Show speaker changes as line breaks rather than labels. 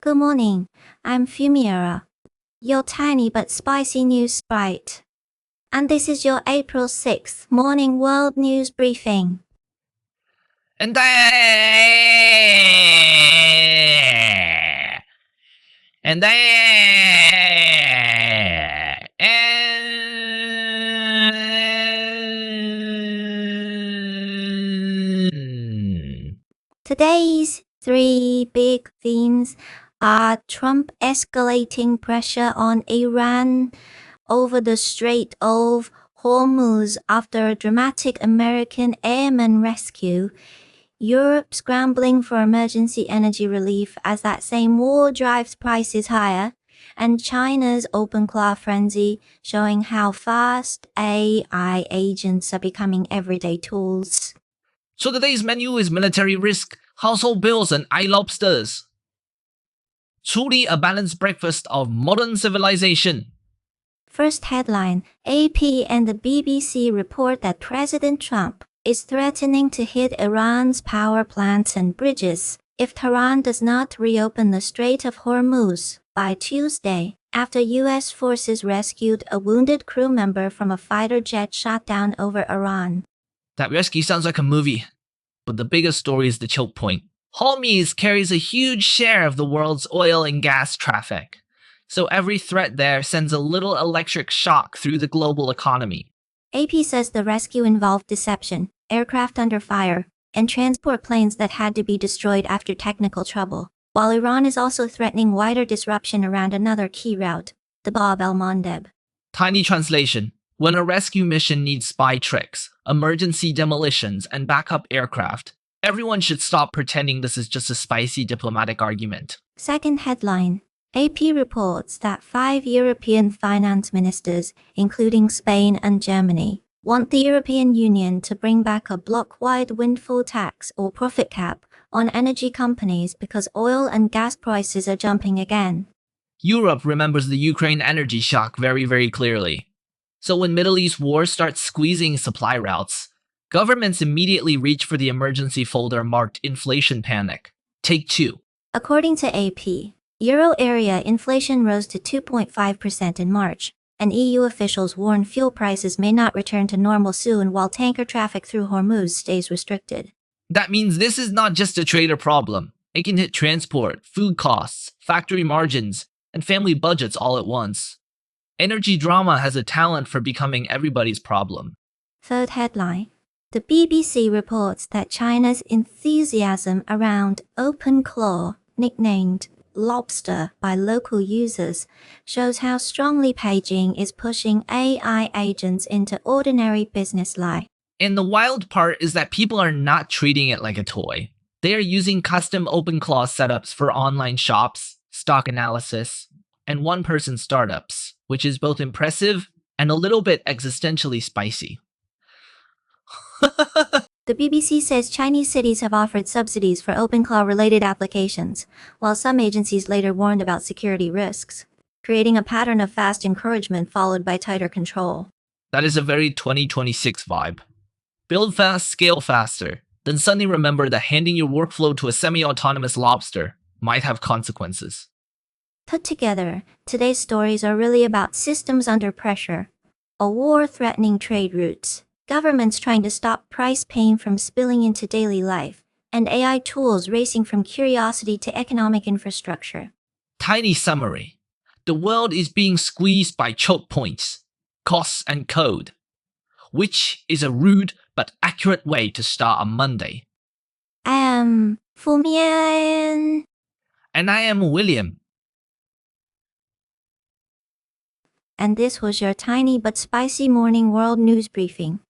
Good morning, I'm Fumiera, your tiny but spicy news sprite. And this is your April 6th morning world news briefing.
And
Today's three big themes are Trump escalating pressure on Iran over the Strait of Hormuz after a dramatic American airman rescue, Europe scrambling for emergency energy relief as that same war drives prices higher, and China's OpenClaw frenzy showing how fast AI agents are becoming everyday tools.
so today's menu is military risk, household bills, and lobsters. Truly a balanced breakfast of modern civilization.
First headline, AP and the BBC report that President Trump is threatening to hit Iran's power plants and bridges if Tehran does not reopen the Strait of Hormuz by Tuesday, after U.S. forces rescued a wounded crew member from a fighter jet shot down over Iran.
That rescue sounds like a movie, but the biggest story is the choke point. Hormuz carries a huge share of the world's oil and gas traffic, so every threat there sends a little electric shock through the global economy.
AP says the rescue involved deception, aircraft under fire, and transport planes that had to be destroyed after technical trouble, while Iran is also threatening wider disruption around another key route, the Bab el-Mandeb.
Tiny translation. When a rescue mission needs spy tricks, emergency demolitions, and backup aircraft, everyone should stop pretending this is just a spicy diplomatic argument.
Second headline, AP reports that 5 European finance ministers, including Spain and Germany, want the European Union to bring back a bloc-wide windfall tax or profit cap on energy companies because oil and gas prices are jumping again.
Europe remembers the Ukraine energy shock very, very clearly. So when Middle East war starts squeezing supply routes, governments immediately reach for the emergency folder marked inflation panic. Take 2.
According to AP, Euro area inflation rose to 2.5% in March, and EU officials warn fuel prices may not return to normal soon while tanker traffic through Hormuz stays restricted.
That means this is not just a trader problem. It can hit transport, food costs, factory margins, and family budgets all at once. Energy drama has a talent for becoming everybody's problem.
Third headline, the BBC reports that China's enthusiasm around OpenClaw, nicknamed lobster by local users, shows how strongly Beijing is pushing AI agents into ordinary business life.
And the wild part is that people are not treating it like a toy. They are using custom OpenClaw setups for online shops, stock analysis, and one-person startups, which is both impressive and a little bit existentially spicy.
The BBC says Chinese cities have offered subsidies for OpenClaw-related applications, while some agencies later warned about security risks, creating a pattern of fast encouragement followed by tighter control.
That is a very 2026 vibe. Build fast, scale faster, then suddenly remember that handing your workflow to a semi-autonomous lobster might have consequences.
Put together, today's stories are really about systems under pressure, a war threatening trade routes, governments trying to stop price pain from spilling into daily life, and AI tools racing from curiosity to economic infrastructure.
Tiny summary. The world is being squeezed by choke points, costs, and code, which is a rude but accurate way to start a Monday.
I am Fumiera.
And I am William.
And this was your tiny but spicy morning world news briefing.